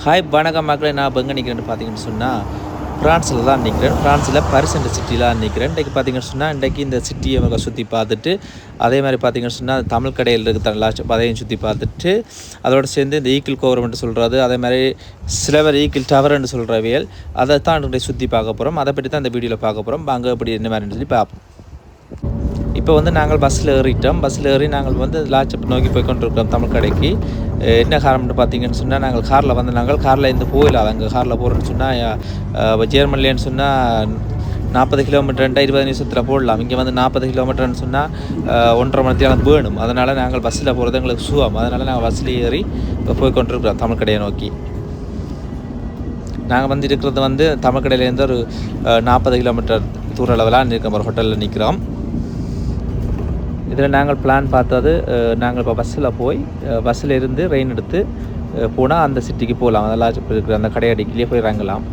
Hi வணக்கம் மக்களே, நான் இப்போ எங்கே நிற்கிறேன்னு பார்த்தீங்கன்னு சொன்னால் ஃப்ரான்ஸில் தான் நிற்கிறேன். ஃப்ரான்ஸில் பாரிஸ் என்ற சிட்டியில் தான் நிற்கிறேன். இன்றைக்கு பார்த்தீங்கன்னு சொன்னால் இன்றைக்கு இந்த சிட்டியை அவங்க சுற்றி பார்த்துட்டு, அதே மாதிரி பார்த்தீங்கன்னு சொன்னால் தமிழ் கடையில் இருக்கிற லாஸ்ட் அதையும் சுற்றி பார்த்துட்டு, அதோடு சேர்ந்து இந்த ஈக்கிள் கோவரமெண்ட் சொல்கிறது, அதே மாதிரி சிலவர் ஈக்கிள் டவர்ன்னு சொல்கிறவியல், அதை தான் இன்றைக்கு சுற்றி பார்க்க போகிறோம். அதை பற்றி தான் இந்த வீடியோவில் பார்க்க போகிறோம். அங்கே எப்படி என்ன மாதிரின்னு சொல்லி பார்ப்போம். இப்போ வந்து நாங்கள் பஸ்ஸில் ஏறிட்டோம். பஸ்ஸில் ஏறி நாங்கள் வந்து லாட்சப் நோக்கி போய் கொண்டிருக்கிறோம் தமிழ் கடைக்கு. என்ன காரணம்னு பார்த்தீங்கன்னு சொன்னால், நாங்கள் காரில் வந்து நாங்கள் இருந்து போயிடலாம். அங்கே காரில் போகிறோன்னு சொன்னால் ஜெர்மன்லேன்னு சொன்னால் 40 கிலோமீட்டர் 20 நிமிஷத்தில் போடலாம். இங்கே வந்து 40 கிலோமீட்டர்னு சொன்னால் 1.5 மணி நேரம் வேணும். அதனால் நாங்கள் பஸ்ஸில் போகிறது எங்களுக்கு சுகம். அதனால் நாங்கள் பஸ்ஸில் ஏறி இப்போ போய் கொண்டிருக்கிறோம் தமிழ் கடையை நோக்கி. நாங்கள் வந்து இருக்கிறது வந்து தமிழ் கடையிலேருந்து ஒரு 40 கிலோமீட்டர் தூர அளவிலாக இருக்கிற ஒரு ஹோட்டலில் நிற்கிறோம். இதில் நாங்கள் பிளான் பார்த்தது, நாங்கள் இப்போ பஸ்ஸில் போய் பஸ்ஸில் இருந்து ரெயின் எடுத்து போனால் அந்த சிட்டிக்கு போகலாம். அதெல்லாம் இருக்கிற அந்த கடையடிக்கிலேயே போய் இறங்கலாம்.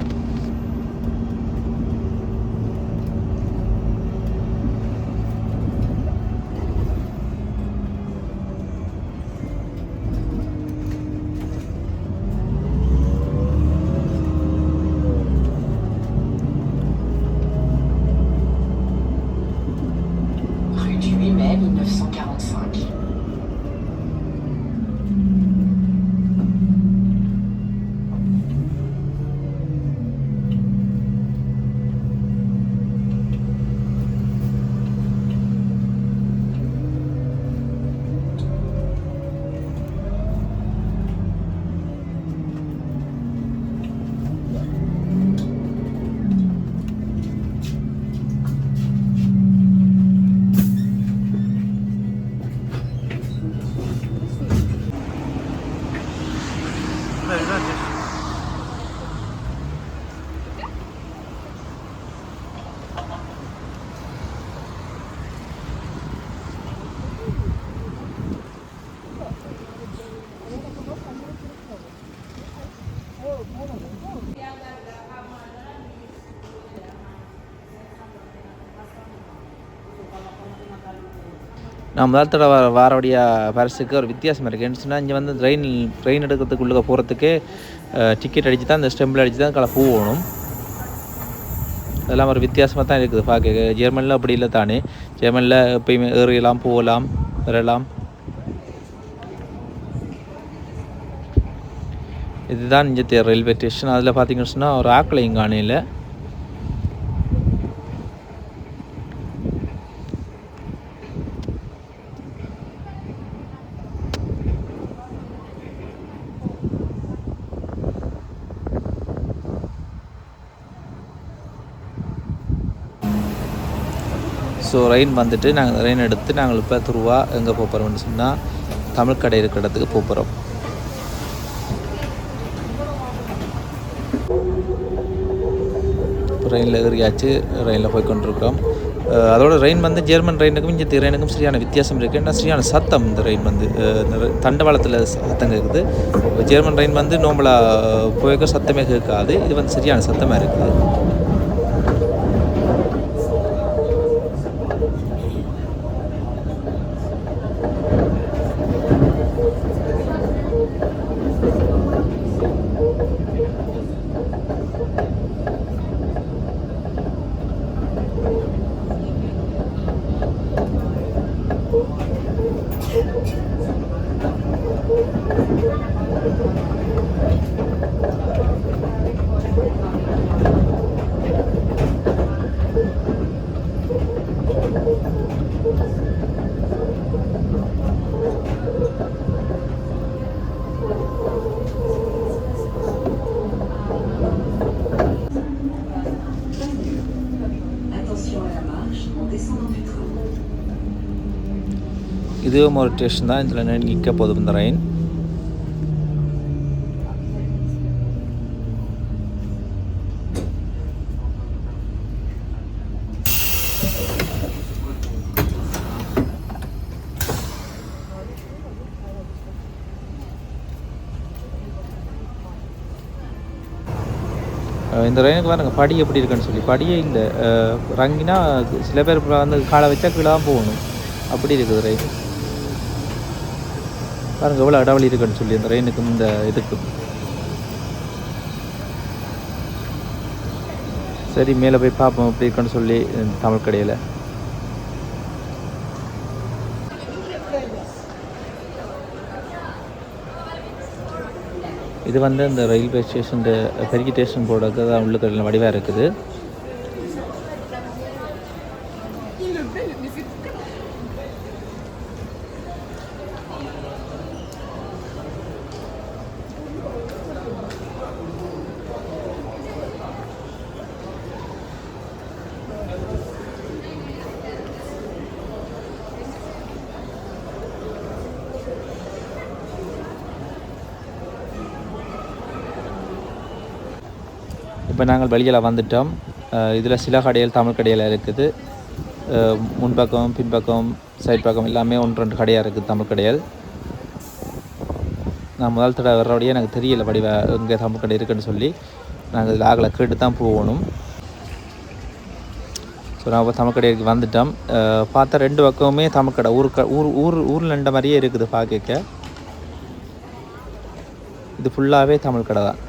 நான் முதல் தடவை வாரவுடைய பாரிஸுக்கு ஒரு வித்தியாசம் இருக்குது. என்ன சொன்னால், இங்கே வந்து ட்ரெயின் எடுக்கிறதுக்குள்ளே போகிறதுக்கு டிக்கெட் அடித்து தான், இந்த ஸ்டெம்பிள் அடித்து தான் போகணும். அதெல்லாம் ஒரு வித்தியாசமாக தான் இருக்குது பார்க்க. ஜெர்மனியில் அப்படி இல்லை தானே. ஜெர்மனியில் எப்பயுமே ஏறியலாம், போகலாம், வரலாம். இதுதான் இங்கே ரயில்வே ஸ்டேஷன். அதில் பார்த்தீங்கன்னு சொன்னால் ஒரு ஆக்களையும் காணையில். ஸோ ரெயின் வந்துட்டு நாங்கள் ரெயின் எடுத்து நாங்கள் இப்போ துருவா எங்கே போகிறோம்னு சொன்னால் தமிழ் கடை இருக்கிற இடத்துக்கு போகிறோம். இப்போ ரெயினில் ஏறியாச்சு, ரெயினில் போய் கொண்டிருக்கிறோம். அதோட ரெயின் வந்து ஜெர்மன் ரெயினுக்கும் இங்கே ரெயினுக்கும் சரியான வித்தியாசம் இருக்குது. ஏன்னா சரியான சத்தம். இந்த ரெயின் வந்து தண்டவாளத்தில் சத்தம் கேட்குது. ஜெர்மன் ரெயின் வந்து நார்மலாக போய்க்க சத்தமே கேட்காது. இது வந்து சரியான சத்தமாக இருக்குது. இதுவும் ஒரு ஸ்டேஷன் தான். இதில் நிற்க போதும் இந்த ரெயின். இந்த ரெயினுக்கு பாருங்கள் படி எப்படி இருக்குன்னு சொல்லி. படியே இல்லை, இறங்கினா சில பேர் வந்து காலை வச்சா கீழே தான் போகணும். அப்படி இருக்குது ரெயின். பாருங்கள் எவ்வளோ அடவழி இருக்குன்னு சொல்லி அந்த ரெயினுக்கும் இந்த இதுக்கும். சரி மேலே போய் பார்ப்போம் எப்படி இருக்குன்னு சொல்லி தமிழ் கடையில். இது வந்து இந்த ரயில்வே ஸ்டேஷன் பெரிய ஸ்டேஷன் போர்டுக்கு தான் உள்ளுக்கடையில் வடிவாக இருக்குது. இப்போ நாங்கள் வெளியில் வந்துட்டோம். இதில் சில கடைகள் தமிழ் கடையில் இருக்குது. முன்பக்கம் பின்பக்கம் சைட் பக்கம் எல்லாமே 1-2 கடையாக இருக்குது தமிழ் கடைகள். நான் முதல் தடவை வர்றபடியே எனக்கு தெரியலை வடிவ இங்கே தமிழ் கடை இருக்குன்னு சொல்லி. நாங்கள் இதில் ஆகலை கேட்டு தான் போகணும். ஸோ நான் இப்போ தமிழ் கடைக்கு வந்துட்டோம். பார்த்தா 2 பக்கமுமே தமிழ் கடை. ஊரில் நின்ற மாதிரியே இருக்குது பார்க்க. இது ஃபுல்லாகவே தமிழ் கடை தான்.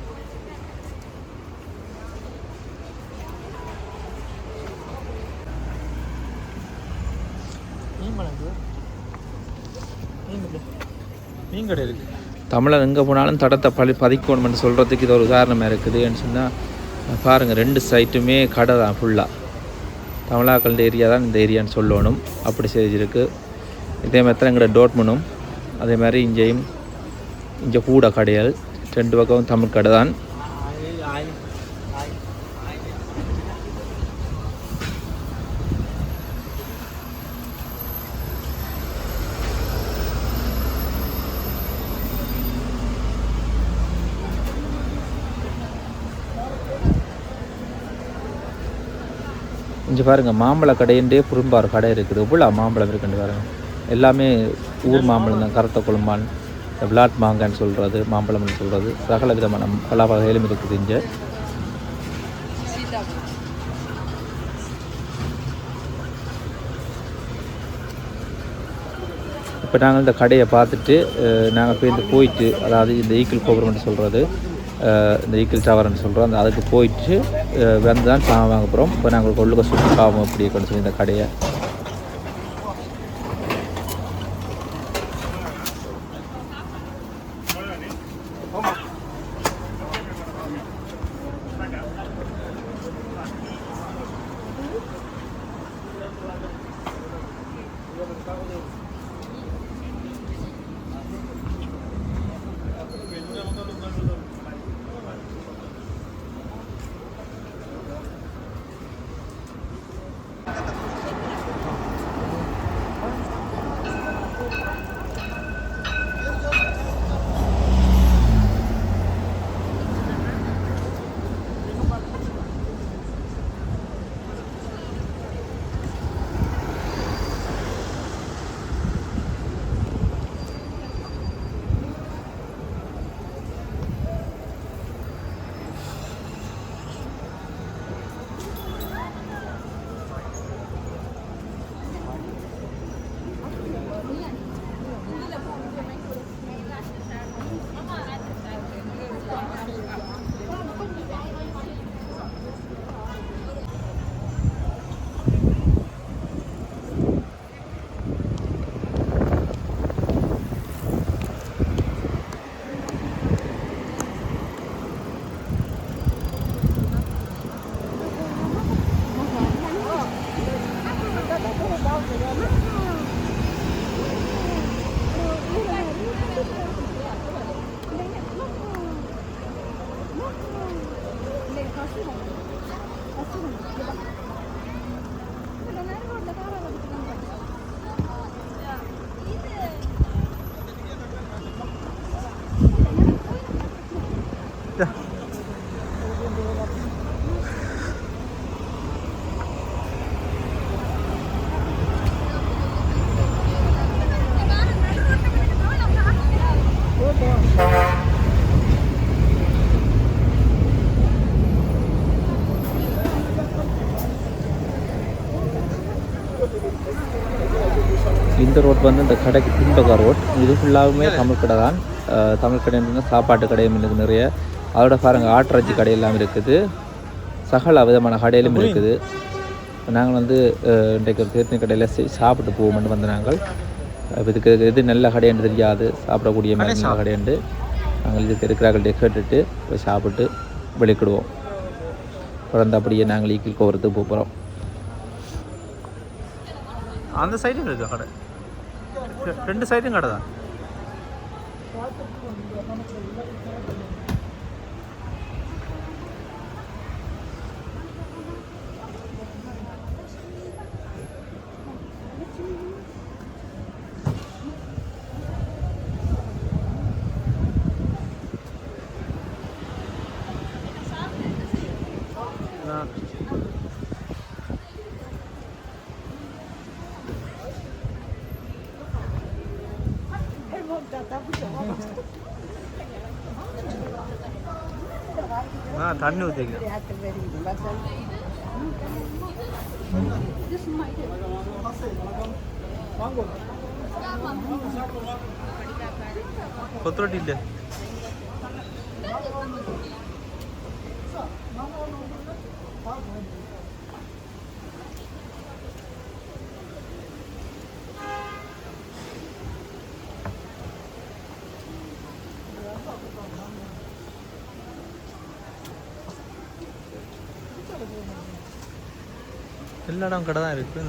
மீன் கடை இருக்குது. தமிழர் எங்கே போனாலும் தடத்தை பதிக்கணும்னு சொல்கிறதுக்கு இது ஒரு உதாரணமாக இருக்குதுன்னு சொன்னால் பாருங்கள், 2 சைட்டுமே கடை தான் ஃபுல்லாக. தமிழாக்கள் ஏரியா தான் இந்த ஏரியான்னு சொல்லணும். அப்படி செஞ்சுருக்கு. இதே மாதிரி தான் எங்களோட டோட்மனும் அதே மாதிரி இங்கே கூட கடைகள் 2 பக்கம் தமிழ் கடை தான். இங்கே பாருங்கள், மாம்பழ கடையின்றே புறம்பார் கடை இருக்குது. இவ்வளோ மாம்பழம் இருக்குன்னு பாருங்கள். எல்லாமே ஊர் மாம்பழம் தான். கருத்த குழம்பான், விளாட் மாங்கான்னு சொல்கிறது, மாம்பழம்னு சொல்கிறது, சகல விதமான பல வகையிலும் இருக்குது இங்கே. இப்போ நாங்கள் இந்த கடையை பார்த்துட்டு நாங்கள் போயிட்டு, அதாவது இந்த ஈக்கிள் கோபுரம்னு சொல்கிறது, இந்த ஈக்கிள் டவர்னு சொல்கிறோம், அதுக்கு போயிட்டு வந்து தான் சாமான் வாங்க போகிறோம். இப்போ நாங்கள் கொள்ளுக்க சுற்றி பாவம் அப்படி கொண்டு சொல்லி இந்த கடையை. இந்த ரோட் வந்து இந்த கடைக்கு பின்பக்க ரோட். இது ஃபுல்லாகவுமே தமிழ் கடை தான். தமிழ் கடைன்னா சாப்பாட்டு கடையும் இருக்குது நிறைய. அதோட பாருங்கள், ஆட்டிறைச்சி கடையெல்லாம் இருக்குது. சகல விதமான கடையிலும் இருக்குது. நாங்கள் வந்து இன்றைக்கு ஒரு தேர்தல் கடையில் சாப்பிட்டு போவோம்னு வந்து நாங்கள் இதுக்கு எது நல்ல கடைன்னு தெரியாது, சாப்பிடக்கூடிய மாதிரி நல்ல கடைண்டு நாங்கள் இதுக்கு இருக்கிறார்கள்ட்ட கேட்டுட்டு போய் சாப்பிட்டு வெளிக்கிடுவோம். தொடர்ந்து அப்படியே நாங்கள் ஈக்கில் கோவரத்துக்கு போகிறோம். அந்த சைடும் இருக்கு கடை, 2 சைடும் கடை தான். தண்ணி ஊற்றிக்கிறேன். கொத்தரொட்டி இல்லை. எல்லா இடம் கடை தான் இருக்கு.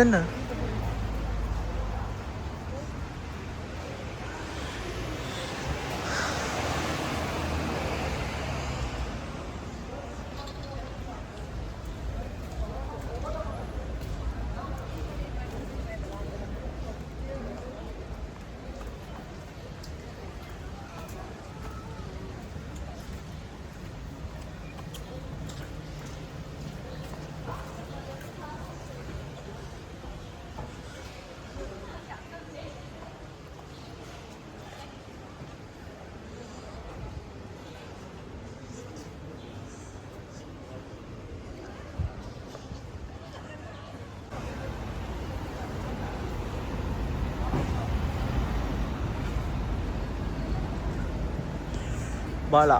என்ன பாலா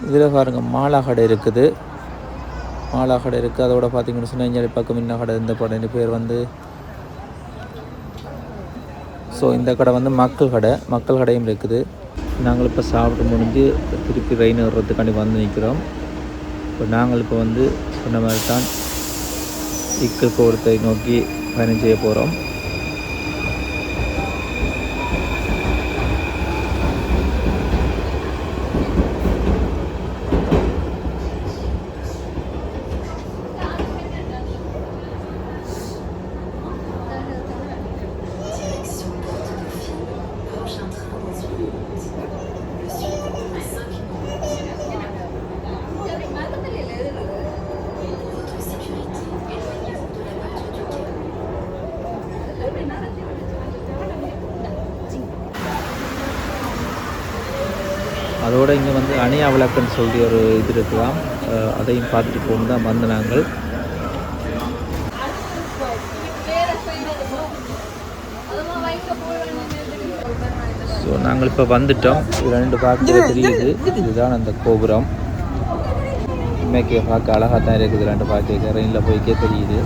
இதில் பாருங்கள் மாலா கடை இருக்குது. மாலா கடை இருக்குது. அதோட பார்த்தீங்கன்னு சொன்னால் இங்கே பக்கம் இன்ன கடை, இந்த கடை பேர் வந்து இந்த கடை வந்து மக்கள் கடை. மக்கள் கடையும் இருக்குது. நாங்கள் இப்போ சாப்பிட்டு முடிஞ்சு திருப்பி ரெயின் வர்றதுக்காண்டி வந்து நிற்கிறோம். இப்போ நாங்கள் இப்போ வந்து சொன்ன மாதிரி தான் ஈக்கில் கோவரத்தை நோக்கி பயணம் செய்ய போகிறோம். அதோடு இங்கே வந்து அணையா விளக்குன்னு சொல்லி ஒரு இது இருக்கலாம், அதையும் பார்த்துட்டு போகணும் தான் வந்து நாங்கள். ஸோ நாங்கள் இப்போ வந்துட்டோம். இது 2 பார்க்க தெரியுது. இதுதான் அந்த கோபுரம். உண்மைக்கே பார்க்க அழகாக தான் இருக்குது. 2 பார்க்க ரெயினில் போய்க்கே தெரியுது.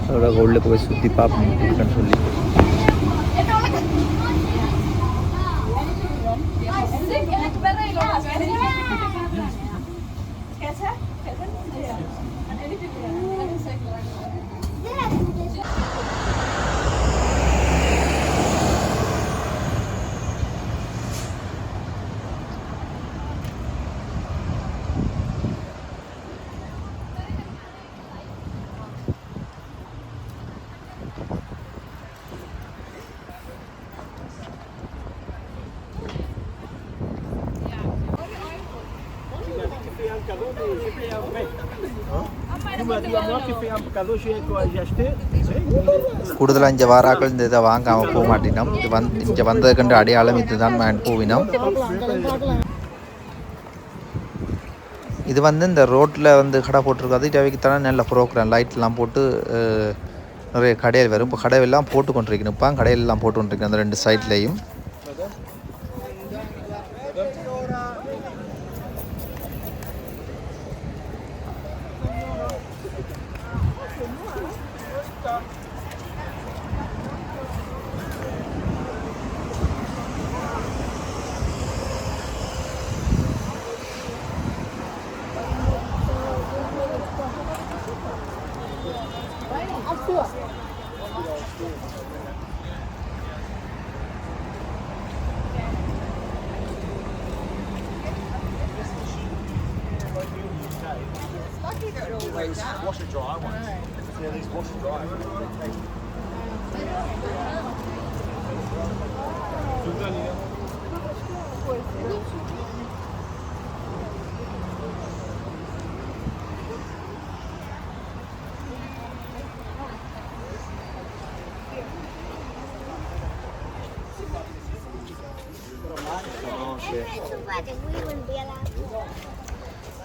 அதோட உள்ள போய் சுற்றி பார்ப்போம் சொல்லி கூடுதலாக இங்கே வாராக்கள் இந்த இதை வாங்காமல் போக மாட்டினோம். இது இங்கே வந்ததுக்கென்ற அடையாளம் இதுதான் போவினோம். இது இந்த ரோட்டில் கடை போட்டிருக்காது. இவைக்குத்தானே நல்ல ப்ரோக்ராம் லைட்லாம் போட்டு நிறைய கடையில் வரும். இப்போ கடையெல்லாம் போட்டு கொண்டிருக்கணும். இப்போ கடையிலெல்லாம் போட்டு கொண்டிருக்கேன் அந்த 2 சைட்லேயும். Washer dry ones. Yeah, these washer dry.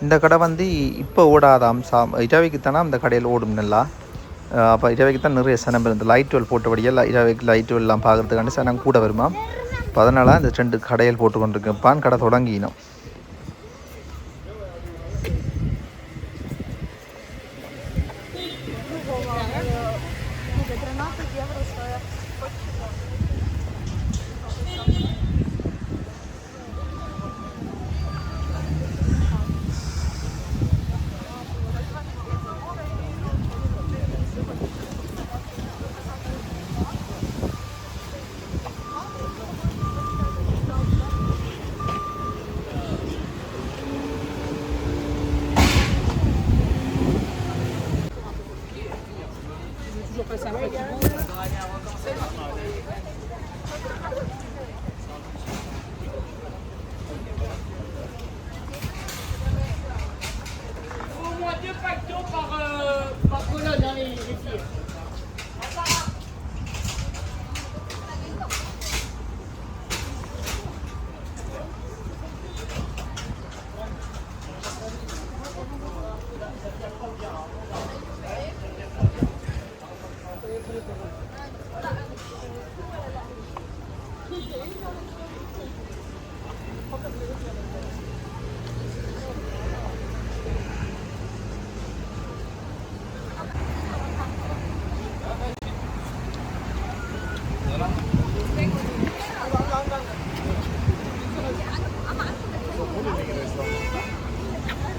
இந்த கடை இப்போ ஓடாதாம். இரவைக்குத்தானே அந்த கடையில் ஓடும் நல்லா. அப்போ இரவைக்கு தான் நிறைய சனம் இந்த லைட் வெல் போட்டபடியாக இரவைக்கு லைட் வெல்லாம் பார்க்குறதுக்காண்டி சனம் கூட வருமா. இப்போ அதனால் இந்த 2 கடையில் போட்டு கொண்டிருக்கேன். பான் கடை தொடங்கினோம்.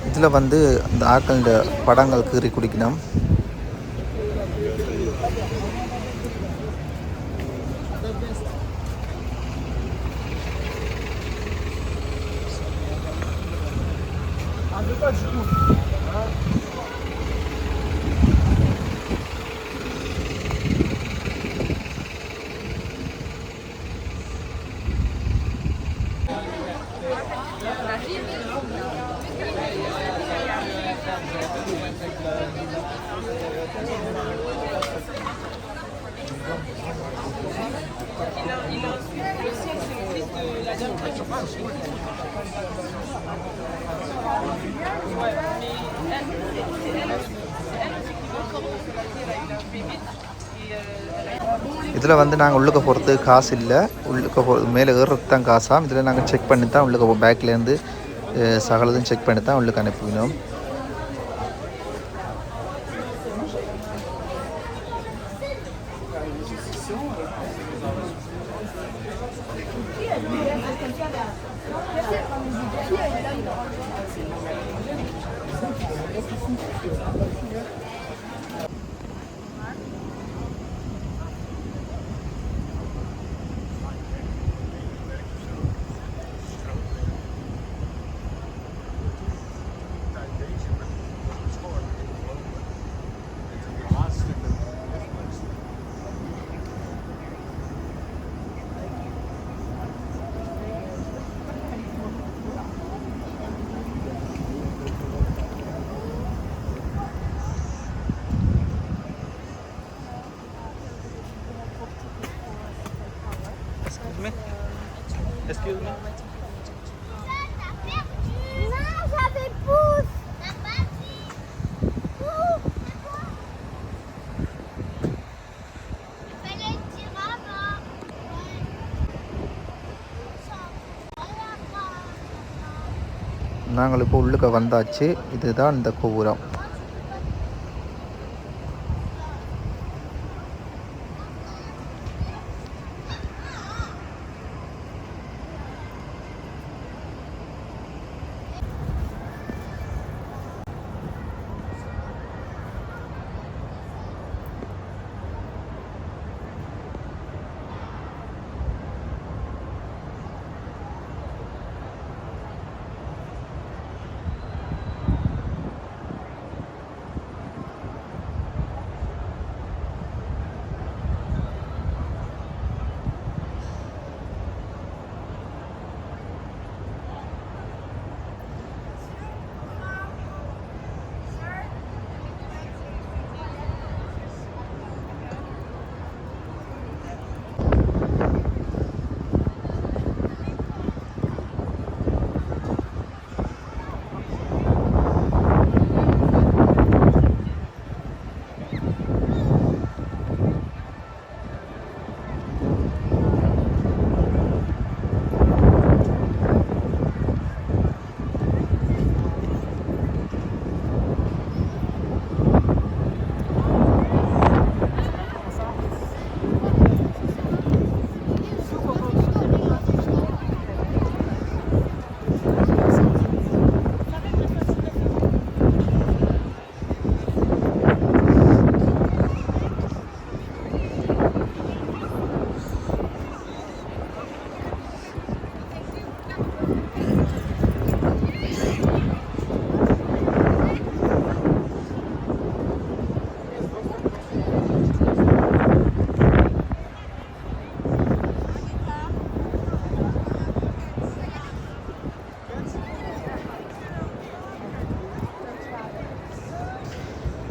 இதில் அந்த ஆக்களோட படங்கள் கீறி குடிக்கணும். இதில் வந்து நாங்கள் உள்ளுக்க போகிறது காசு இல்லை, உள்ளுக்க மேலே ஏறுறது தான் காசாம். இதில் நாங்கள் செக் பண்ணி தான் உள்ளுக்க பேக்லேருந்து சகலதும் செக் பண்ணி தான் உள்ளுக்கு அனுப்பினோம். Excuse me. Non, j'avais pousse. நாங்கள் இப்போ உள்ளுக்க வந்தாச்சு. இதுதான் இந்த கோபுரம்.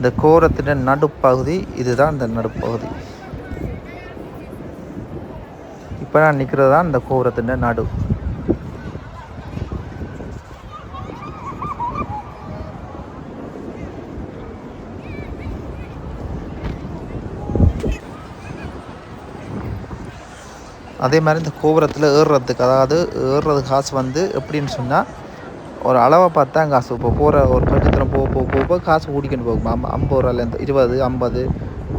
இந்த கோரத்தின் நடுப்பகுதி இதுதான். இந்த நடுப்பகுதி இப்போ நான் நிற்கிறது தான் இந்த கோரத்தின் நடு. அதே மாதிரி இந்த கோபுரத்தில் ஏறுறதுக்கு, அதாவது ஏறுறது காசு வந்து எப்படின்னு சொன்னால் ஒரு அளவை பார்த்தா காசு. இப்போ போகிற ஒரு பட்சத்தில் போக காசு கூடிக்கணும் போகும். 50 ரூபாலேருந்து 20, 50,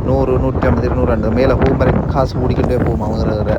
100, 150, 200 அந்த மேலே போகும் வரைக்கும் காசு கூடிக்கிட்டே போகும் அவங்க.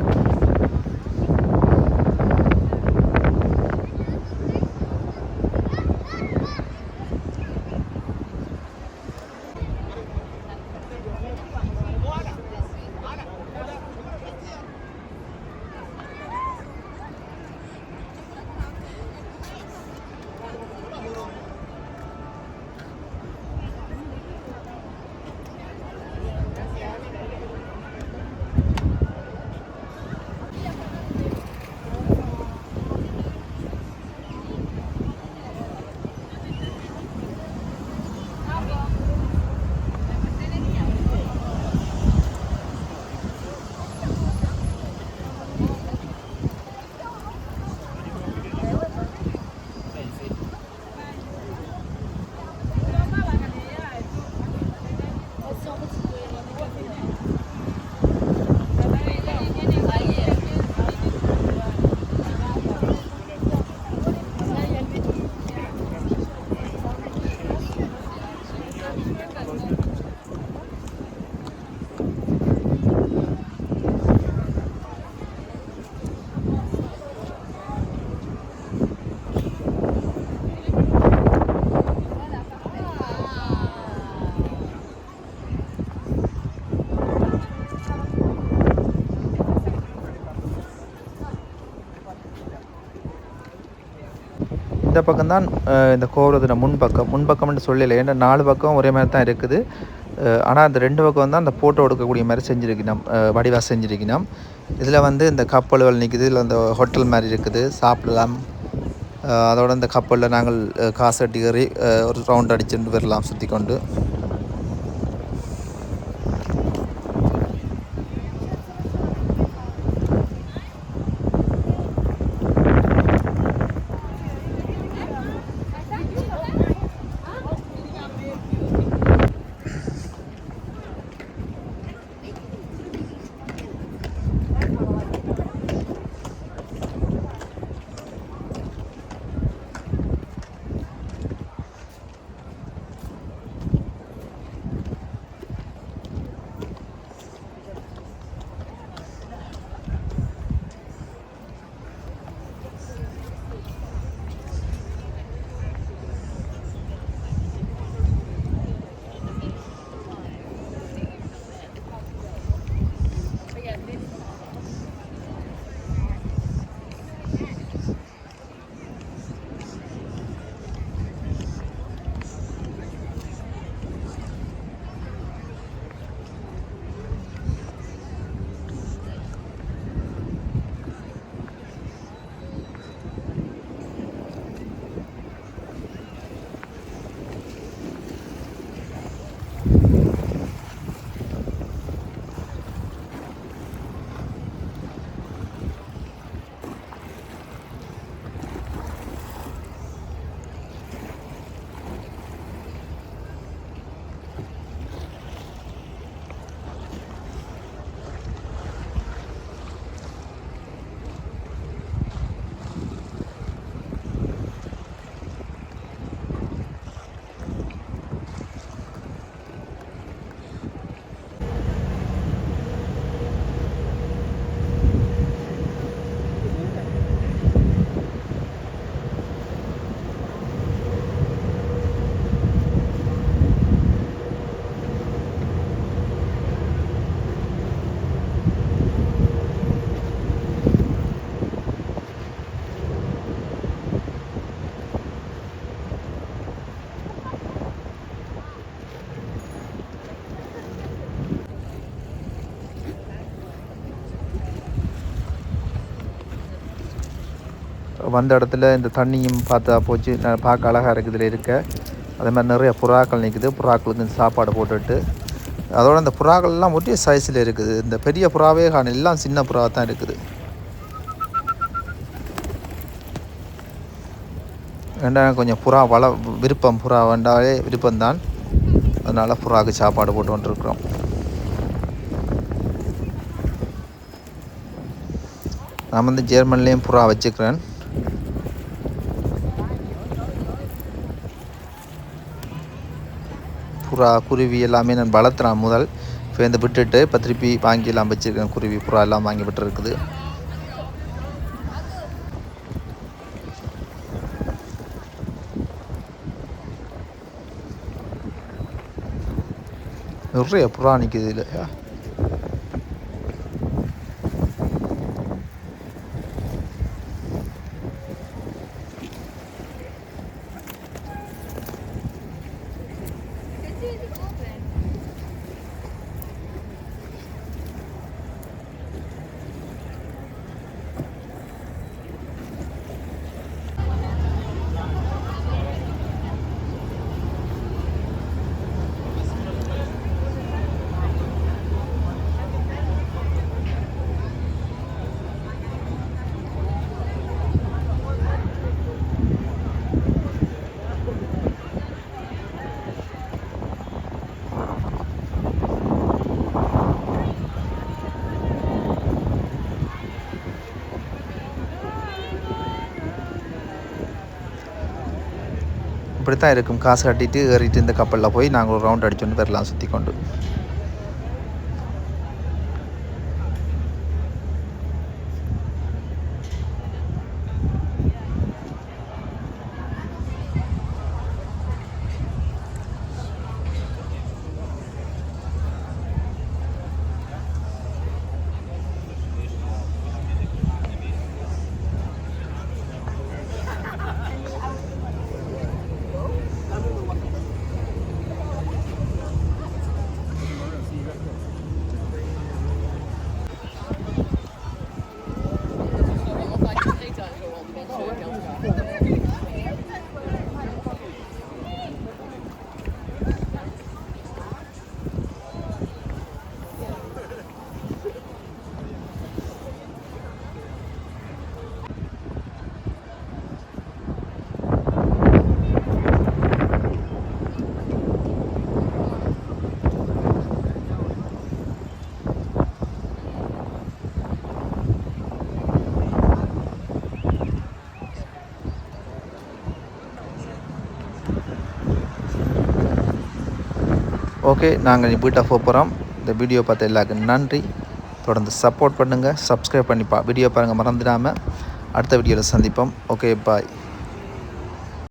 பக்கம் தான் இந்த கோபுரத்தோட முன்பக்கம்னு சொல்லலை, ஏன்னா 4 பக்கம் ஒரே மாதிரி தான் இருக்குது. ஆனால் அந்த 2 பக்கம் தான் அந்த ஃபோட்டோ எடுக்கக்கூடிய மாதிரி செஞ்சுருக்கணும், வடிவாக செஞ்சுருக்கணும். இதில் வந்து இந்த கப்பல்கள் நிற்குது, இல்லை அந்த ஹோட்டல் மாதிரி இருக்குது, சாப்பிடலாம். அதோட இந்த கப்பலில் நாங்கள் காசு கட்டி ஏறி ஒரு ரவுண்ட் அடிச்சுட்டு வரலாம் சுற்றி கொண்டு. வந்த இடத்துல இந்த தண்ணியும் பார்த்தா போச்சு, பார்க்க அழகாக இருக்குது இதில் இருக்க. அதே மாதிரி நிறைய புறாக்கள் நிற்குது, புறாக்களுக்கு சாப்பாடு போட்டுட்டு. அதோட இந்த புறாக்கள்லாம் ஒரே சைஸில் இருக்குது, இந்த பெரிய புறாவே காணும், எல்லாம் சின்ன புறாவாக தான் இருக்குது. ஏன்னா கொஞ்சம் புறா விருப்பம், புறா வேண்டாலே விருப்பம்தான், அதனால் புறாவுக்கு சாப்பாடு போட்டு கொண்டிருக்கிறோம். நான் வந்து ஜெர்மன்லேயும் புறா வச்சுக்கிறேன். புறா குருவி எல்லாமே நான் வளர்த்துறேன் முதல், இப்போ இந்த விட்டுட்டு இப்போ திருப்பி வாங்கி எல்லாம் வச்சுருக்கேன். குருவி புறா எல்லாம் வாங்கி விட்டு இருக்குது. நிறைய புறா நிற்குது இல்லையா. இப்படி தான் இருக்கும். காசு கட்டிட்டு ஏறிட்டு இந்த கப்பலில் போய் நாங்கள் ஒரு ரவுண்ட் அடிச்சுட்டு வரலாம் சுற்றி கொண்டு. ஓகே, நாங்கள் வீட்டை போகிறோம். இந்த வீடியோ பார்த்த எல்லாருக்கும் நன்றி. தொடர்ந்து சப்போர்ட் பண்ணுங்கள், சப்ஸ்கிரைப் பண்ணி வீடியோ பாருங்கள் மறந்துடாமல். அடுத்த வீடியோவில் சந்திப்போம். ஓகே, பாய்.